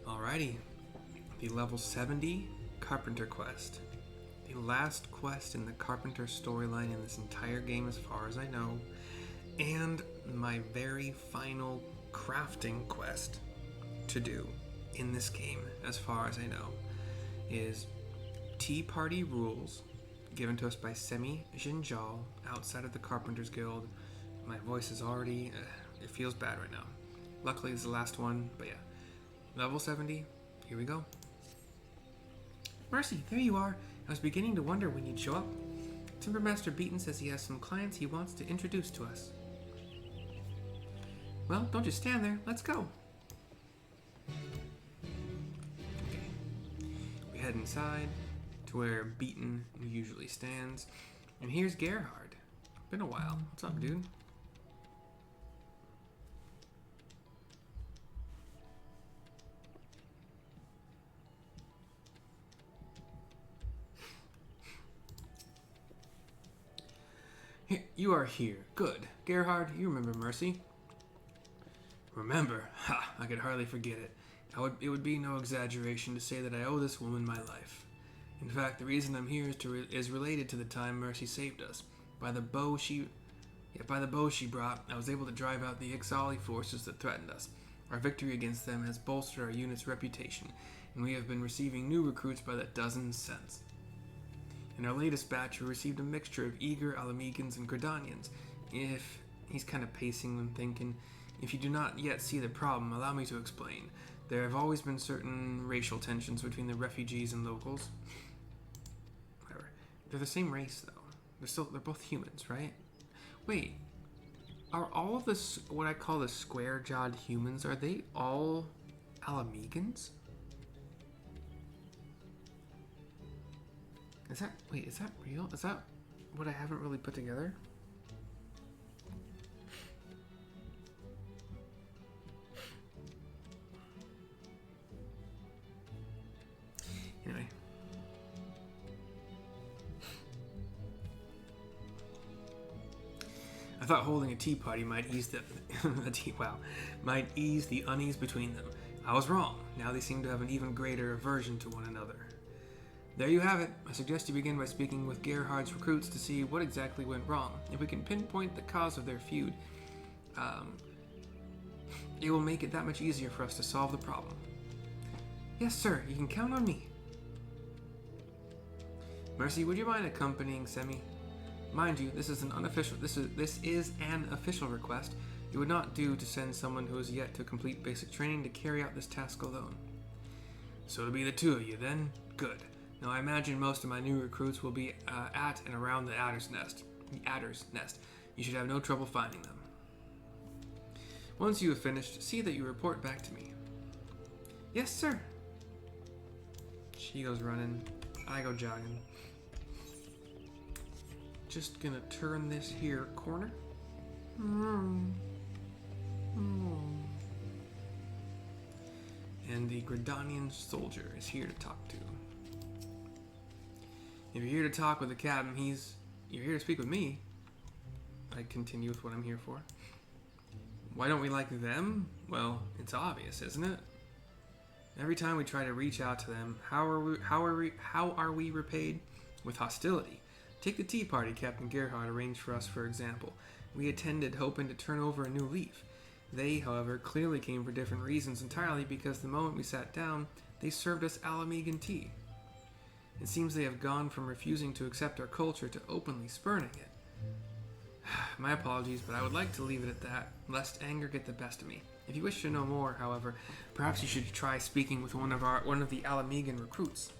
Alrighty, the level 70 Carpenter quest. The last quest in the Carpenter storyline in this entire game as far as I know, and my very final crafting quest to do in this game as far as I know is Tea Party Rules, given to us by Semi Jinjal outside of the Carpenters Guild. My voice is already, it feels bad right now. Luckily it's the last one, but yeah. Level 70, here we go. Mercy, there you are. I was beginning to wonder when you'd show up. Timbermaster Beaton says he has some clients he wants to introduce to us. Well, don't just stand there. Let's go. Okay. We head inside to where Beaton usually stands. And here's Gairhard. Been a while. What's up, dude? You are here. Good. Gairhard, you remember Mercy? Remember? Ha! I could hardly forget it. It would be no exaggeration to say that I owe this woman my life. In fact, the reason I'm here is related to the time Mercy saved us. By the bow she brought, I was able to drive out the Ixali forces that threatened us. Our victory against them has bolstered our unit's reputation, and we have been receiving new recruits by the dozens since. In our latest batch, we received a mixture of eager Ala Mhigans and Gridanians. He's kind of pacing and thinking, if you do not yet see the problem, allow me to explain. There have always been certain racial tensions between the refugees and locals. Whatever. They're the same race, though. They're both humans, right? Wait, are all of this what I call the square-jawed humans? Are they all Ala Mhigans? Is that real? Is that what I haven't really put together? Anyway. I thought holding a tea party might ease might ease the unease between them. I was wrong. Now they seem to have an even greater aversion to one another. There you have it. I suggest you begin by speaking with Gairhard's recruits to see what exactly went wrong. If we can pinpoint the cause of their feud, it will make it that much easier for us to solve the problem. Yes, sir. You can count on me. Mercy, would you mind accompanying Semi? Mind you, this is an official request. It would not do to send someone who is yet to complete basic training to carry out this task alone. So it'll be the two of you then? Good. Now I imagine most of my new recruits will be at and around the Adder's Nest. You should have no trouble finding them. Once you have finished, see that you report back to me. Yes, sir. She goes running. I go jogging. Just gonna turn this here corner. And the Gridanian soldier is here to talk to. If you're here to talk with the captain, you're here to speak with me. I continue with what I'm here for. Why don't we like them? Well, it's obvious, isn't it? Every time we try to reach out to them, how are we repaid? With hostility. Take the tea party Captain Gairhard arranged for us, for example. We attended hoping to turn over a new leaf. They, however, clearly came for different reasons entirely, because the moment we sat down, they served us Ala Mhigan tea. It seems they have gone from refusing to accept our culture to openly spurning it. My apologies, but I would like to leave it at that, lest anger get the best of me. If you wish to know more, however, perhaps you should try speaking with one of the Ala Mhigan recruits.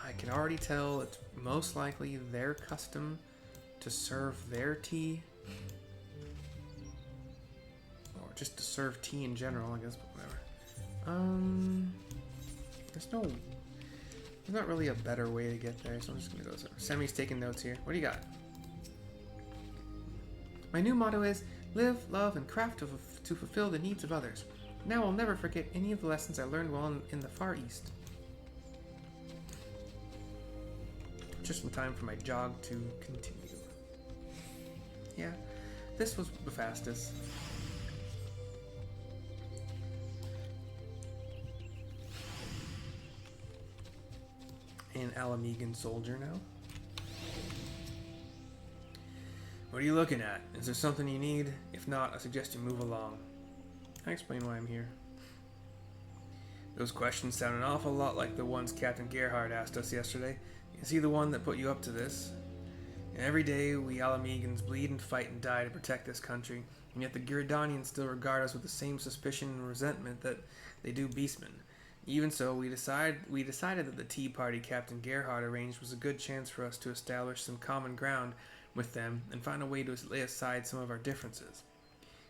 I can already tell it's most likely their custom to serve their tea, or just to serve tea in general, I guess, but whatever. There's not really a better way to get there, so I'm just gonna go. Semi's taking notes here. What do you got? My new motto is live, love, and craft to fulfill the needs of others. Now I'll never forget any of the lessons I learned while in the Far East. Just in time for my jog to continue. Yeah, this was the fastest. an Ala Mhigan soldier now. What are you looking at? Is there something you need? If not, I suggest you move along. I explain why I'm here. Those questions sound an awful lot like the ones Captain Gairhard asked us yesterday. Is he the one that put you up to this? And every day we Ala Mhigans bleed and fight and die to protect this country, and yet the Gridanians still regard us with the same suspicion and resentment that they do beastmen. Even so, we decided that the tea party Captain Gairhard arranged was a good chance for us to establish some common ground with them and find a way to lay aside some of our differences.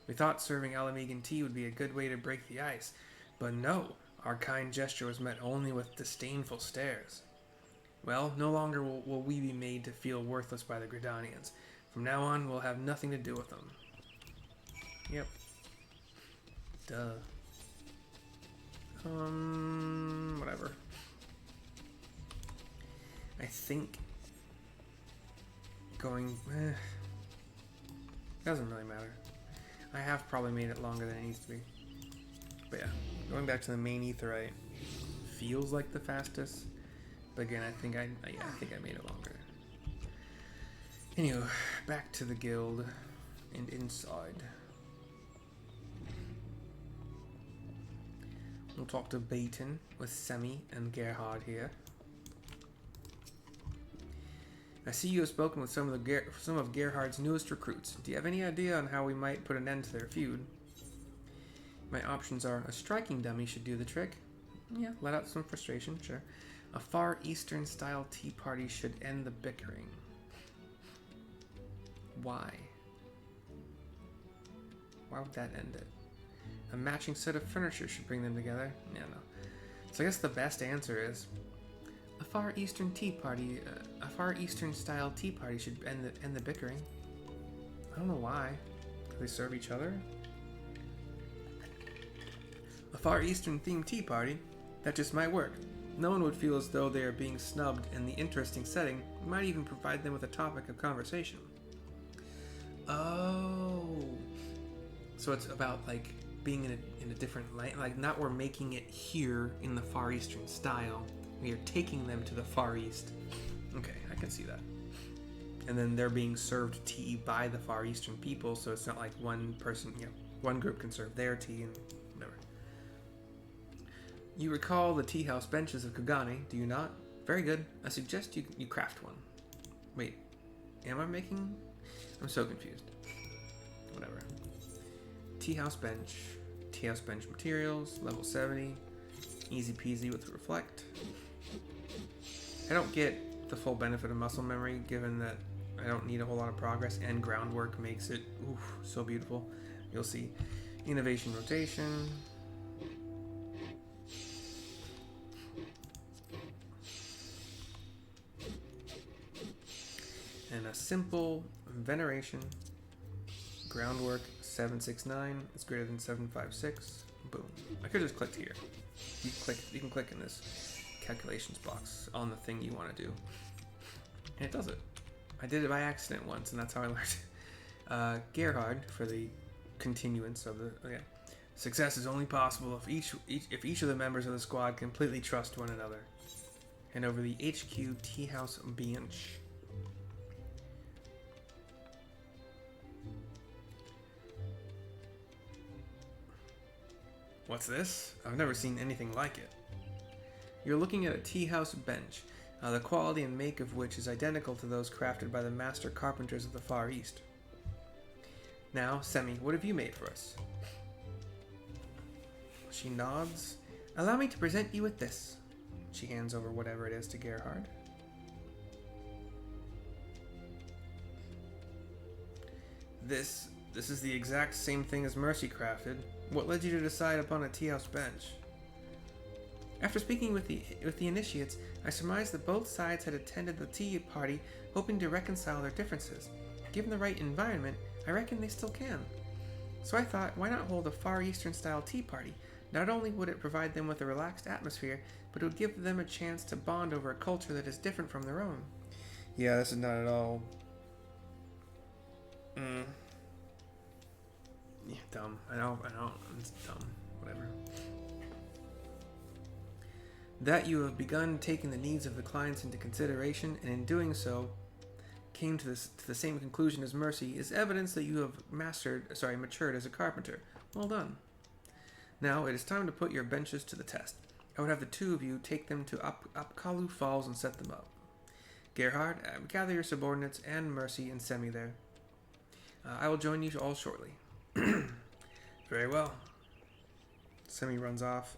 We thought serving Ala Mhigan tea would be a good way to break the ice, but no, our kind gesture was met only with disdainful stares. Well, no longer will we be made to feel worthless by the Gridanians. From now on, we'll have nothing to do with them. Yep. Duh. Whatever. I think going... doesn't really matter. I have probably made it longer than it needs to be. But yeah, going back to the main aetherite feels like the fastest. But again, I think I made it longer. Anyway, back to the guild and inside. We'll talk to Baton with Semi and Gairhard here. I see you have spoken with some of Gairhard's newest recruits. Do you have any idea on how we might put an end to their feud? My options are: a striking dummy should do the trick. Yeah, let out some frustration, sure. A Far Eastern style tea party should end the bickering. Why? Why would that end it? A matching set of furniture should bring them together. Yeah, no. So I guess the best answer is a Far Eastern tea party. A Far Eastern style tea party should end the bickering. I don't know why. Do they serve each other? A Far Eastern themed tea party? That just might work. No one would feel as though they are being snubbed, and the interesting setting might even provide them with a topic of conversation. Oh. So it's about, like, being in a different light. Like, not we're making it here in the Far Eastern style. We are taking them to the Far East. Okay, I can see that. And then they're being served tea by the Far Eastern people, so it's not like one person, one group can serve their tea and whatever. You recall the tea house benches of Kugani, do you not? Very good. I suggest you craft one. Wait, am I making... I'm so confused. Whatever. Tea house bench materials, level 70. Easy peasy with reflect. I don't get the full benefit of muscle memory, given that I don't need a whole lot of progress, and groundwork makes it so beautiful. You'll see. Innovation rotation. And a simple veneration. Groundwork 769 is greater than 756. Boom. I could just click here. You can click in this calculations box on the thing you want to do. And it does it. I did it by accident once, and that's how I learned. Gairhard, for the continuance of the... Okay. Success is only possible if each of the members of the squad completely trust one another. And over the HQ Tea House bench. What's this? I've never seen anything like it. You're looking at a tea house bench, the quality and make of which is identical to those crafted by the master carpenters of the Far East. Now, Semi, what have you made for us? She nods. Allow me to present you with this. She hands over whatever it is to Gairhard. This is the exact same thing as Mercy crafted. What led you to decide upon a tea house bench? After speaking with the initiates, I surmised that both sides had attended the tea party hoping to reconcile their differences. Given the right environment, I reckon they still can. So I thought, why not hold a Far Eastern style tea party? Not only would it provide them with a relaxed atmosphere, but it would give them a chance to bond over a culture that is different from their own. Yeah, this is not at all... Yeah, dumb. I know, it's dumb. Whatever. That you have begun taking the needs of the clients into consideration, and in doing so, came to the same conclusion as Mercy, is evidence that you have matured as a carpenter. Well done. Now it is time to put your benches to the test. I would have the two of you take them to Apkalu Falls and set them up. Gairhard, gather your subordinates and Mercy and Semi there. I will join you all shortly. Very well. Semi runs off.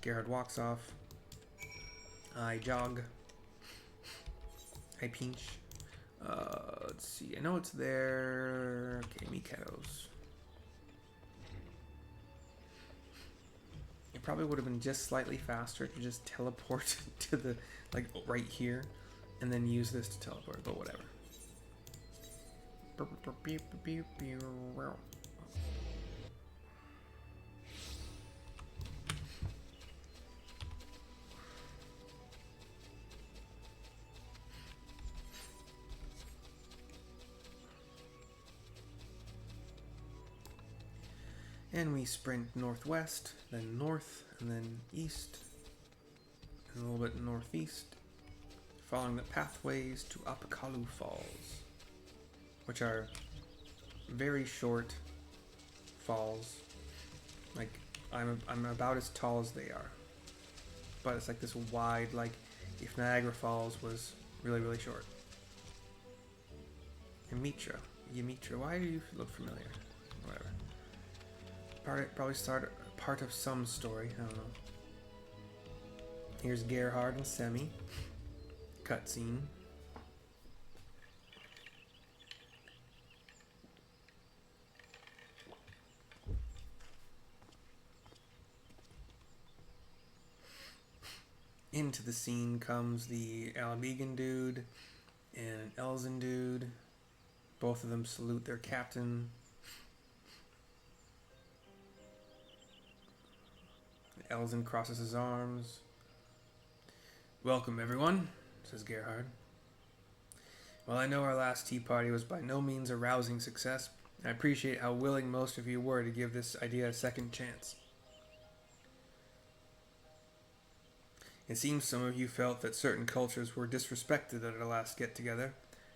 Gairhard walks off. I jog. I pinch. Let's see. I know it's there. Okay, Mikados. It probably would have been just slightly faster to just teleport to the, like, right here. And then use this to teleport, but whatever. And we sprint northwest, then north, and then east, and a little bit northeast, following the pathways to Apakalu Falls, which are very short falls. Like, I'm about as tall as they are, but it's like this wide, like if Niagara Falls was really, really short. Yamitra, why do you look familiar? Whatever. Probably start part of some story. I don't know. Here's Gairhard and Semi. Cutscene. Into the scene comes the Ala Mhigan dude and an Elzen dude. Both of them salute their captain. Elzen crosses his arms. Welcome, everyone, says Gairhard. Well, I know our last tea party was by no means a rousing success. I appreciate how willing most of you were to give this idea a second chance. It seems some of you felt that certain cultures were disrespected at our last get-together.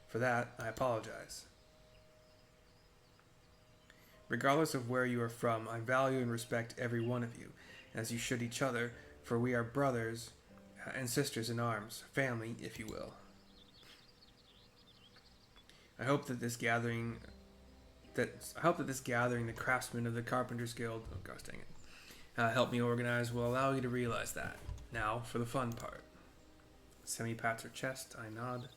For that, I apologize. Regardless of where you are from, I value and respect every one of you, as you should each other, for we are brothers and sisters in arms, family, if you will. I hope that this gathering, the craftsmen of the Carpenters Guild, oh gosh dang it, help me organize, will allow you to realize that. Now for the fun part. Semi pats her chest. I nod.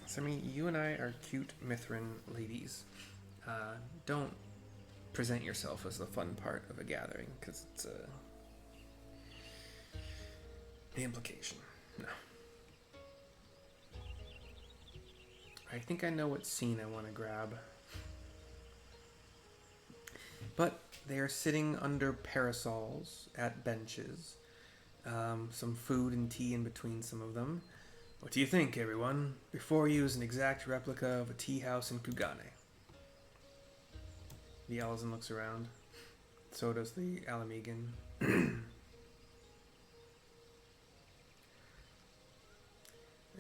Semi, you and I are cute Mithrin ladies. Don't present yourself as the fun part of a gathering, because it's the implication. No. I think I know what scene I want to grab. But they are sitting under parasols at benches. Some food and tea in between some of them. What do you think, everyone? Before you is an exact replica of a tea house in Kugane. The Elzen looks around. So does the Ala Mhigan.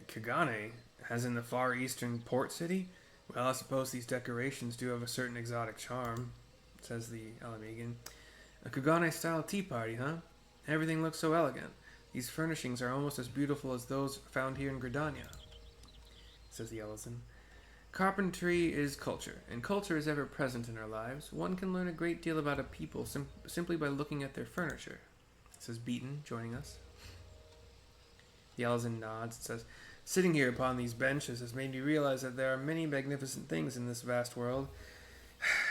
Kugane, as in the far eastern port city? Well, I suppose these decorations do have a certain exotic charm, says the Ala Mhigan. A Kugane-style tea party, huh? Everything looks so elegant. These furnishings are almost as beautiful as those found here in Gridania, says the Elzen. Carpentry is culture, and culture is ever present in our lives. One can learn a great deal about a people simply by looking at their furniture, says Beaton, joining us. The Elzen nods and says, sitting here upon these benches has made me realize that there are many magnificent things in this vast world.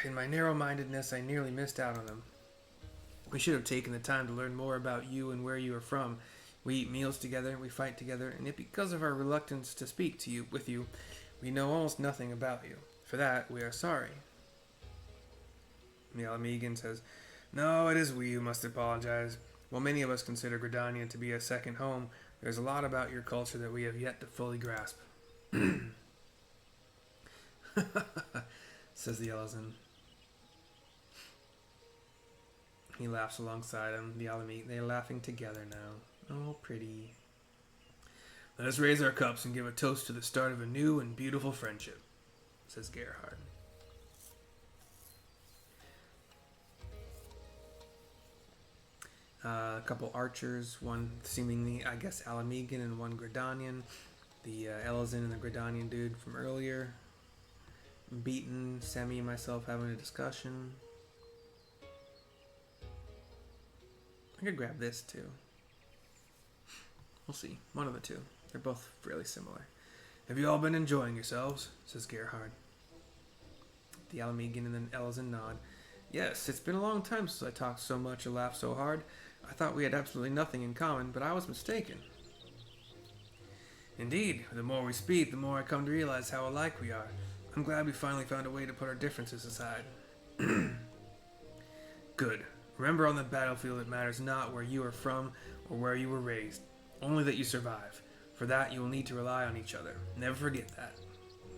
In my narrow-mindedness, I nearly missed out on them. We should have taken the time to learn more about you and where you are from. We eat meals together, we fight together, and yet because of our reluctance to speak to you, with you, we know almost nothing about you. For that, we are sorry. The Ala Mhigan says, no, it is we who must apologize. While many of us consider Gridania to be a second home, there's a lot about your culture that we have yet to fully grasp. Says the Elzen. He laughs alongside him. The Ala Mhigan, they're laughing together now. Oh, pretty. Let us raise our cups and give a toast to the start of a new and beautiful friendship, says Gairhard. A couple archers, one seemingly, I guess, Ala Mhigan and one Gridanian. The Elazin and the Gridanian dude from earlier. Beaten, Semi and myself having a discussion. I could grab this too. We'll see. One of the two. They're both fairly similar. Have you all been enjoying yourselves? Says Gairhard. The Ala Mhigan and then Elazin nod. Yes, it's been a long time since I talked so much or laughed so hard. I thought we had absolutely nothing in common, but I was mistaken. Indeed, the more we speak, the more I come to realize how alike we are. I'm glad we finally found a way to put our differences aside. Good. Remember on the battlefield it matters not where you are from or where you were raised, only that you survive. For that you will need to rely on each other. Never forget that.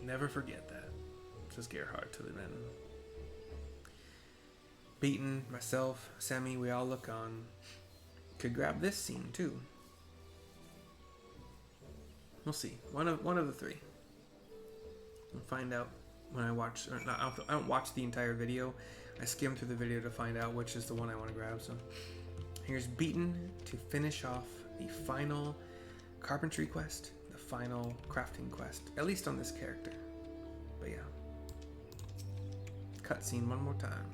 Never forget that, says Gairhard to the men. Beaten, myself, Semi, we all look on. Could grab this scene too. We'll see. One of the three. We'll find out when I watch. Or not, I don't watch the entire video. I skim through the video to find out which is the one I want to grab. So here's Beaten to finish off the final carpentry quest, the final crafting quest, at least on this character. But yeah, cutscene one more time.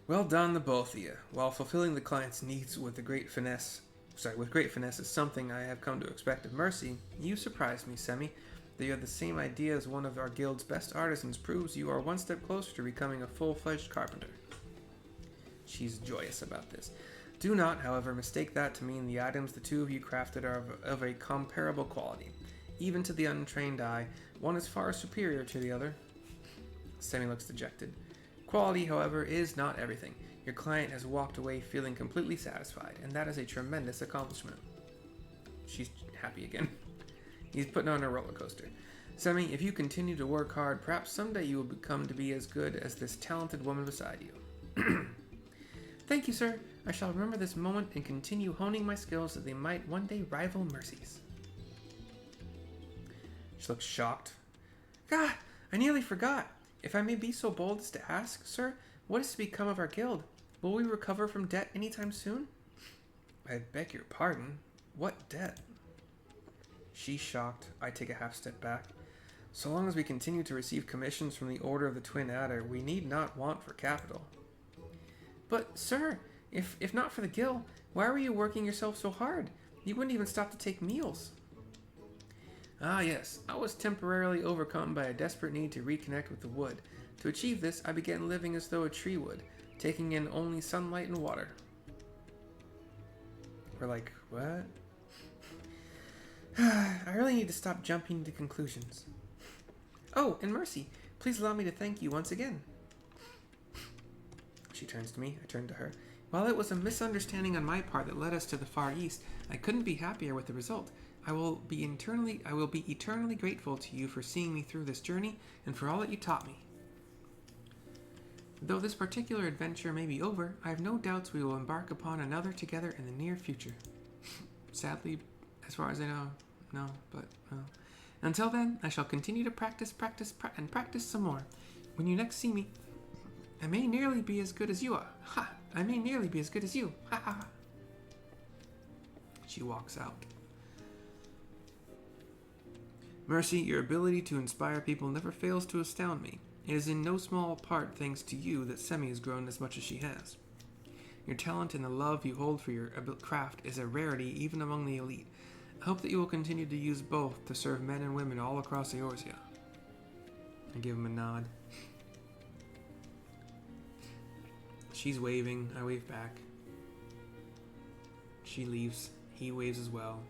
Well done, the both of you. While fulfilling the client's needs with great finesse is something I have come to expect of Mercy, you surprised me, Semi. That you have the same idea as one of our guild's best artisans proves you are one step closer to becoming a full-fledged carpenter. She's joyous about this. Do not, however, mistake that to mean the items the two of you crafted are of a comparable quality. Even to the untrained eye, one is far superior to the other. Semi looks dejected. Quality, however, is not everything. Your client has walked away feeling completely satisfied, and that is a tremendous accomplishment. She's happy again. He's putting on a roller coaster. Semi, if you continue to work hard, perhaps someday you will become to be as good as this talented woman beside you. Thank you, sir. I shall remember this moment and continue honing my skills so they might one day rival Mercy's. She looks shocked. God, I nearly forgot. If I may be so bold as to ask, sir, what is to become of our guild? Will we recover from debt anytime soon? I beg your pardon. What debt? She's shocked. I take a half step back. So long as we continue to receive commissions from the Order of the Twin Adder, we need not want for capital. But, sir, if not for the guild, why were you working yourself so hard? You wouldn't even stop to take meals. Ah, yes. I was temporarily overcome by a desperate need to reconnect with the wood. To achieve this, I began living as though a tree would, taking in only sunlight and water. We're like, what? I really need to stop jumping to conclusions. Oh, and Mercy, please allow me to thank you once again. She turns to me. I turn to her. While it was a misunderstanding on my part that led us to the Far East, I couldn't be happier with the result. I will be eternally grateful to you for seeing me through this journey and for all that you taught me. Though this particular adventure may be over, I have no doubts we will embark upon another together in the near future. Sadly, as far as I know, no, but no. Until then, I shall continue to practice some more. When you next see me, I may nearly be as good as you are. Ha! I may nearly be as good as you. Ha ha ha. She walks out. Mercy, your ability to inspire people never fails to astound me. It is in no small part thanks to you that Semi has grown as much as she has. Your talent and the love you hold for your craft is a rarity even among the elite. I hope that you will continue to use both to serve men and women all across Eorzea. I give him a nod. She's waving. I wave back. She leaves. He waves as well.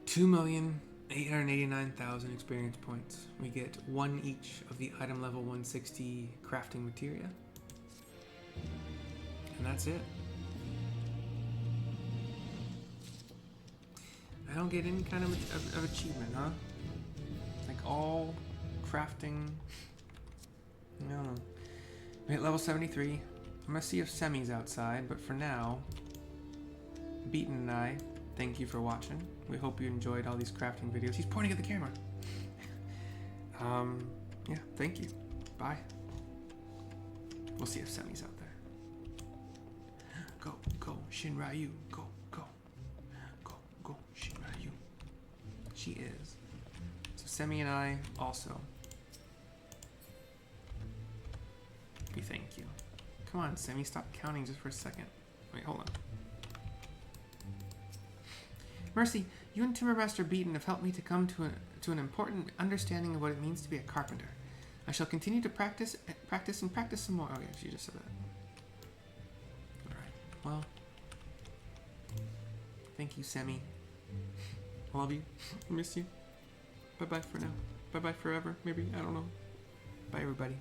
2,889,000 experience points. We get one each of the item level 160 crafting materia. And that's it. I don't get any kind of achievement, huh? Like all crafting. No. We hit level 73. I'm gonna see if Semi's outside, but for now, Beaton and I, thank you for watching. We hope you enjoyed all these crafting videos. He's pointing at the camera. Yeah, thank you. Bye. We'll see if Semi's out there. Go, go, Shinryu. Go, go. Go, go, Shinryu. She is. So Semi and I also. We thank you. Come on, Semi, stop counting just for a second. Wait, hold on. Mercy, you and Timbermaster Beaton have helped me to come to an important understanding of what it means to be a carpenter. I shall continue to practice some more. Okay, she just said that. Alright, well. Thank you, Semi. I love you. I miss you. Bye-bye for now. Bye-bye forever, maybe. I don't know. Bye, everybody.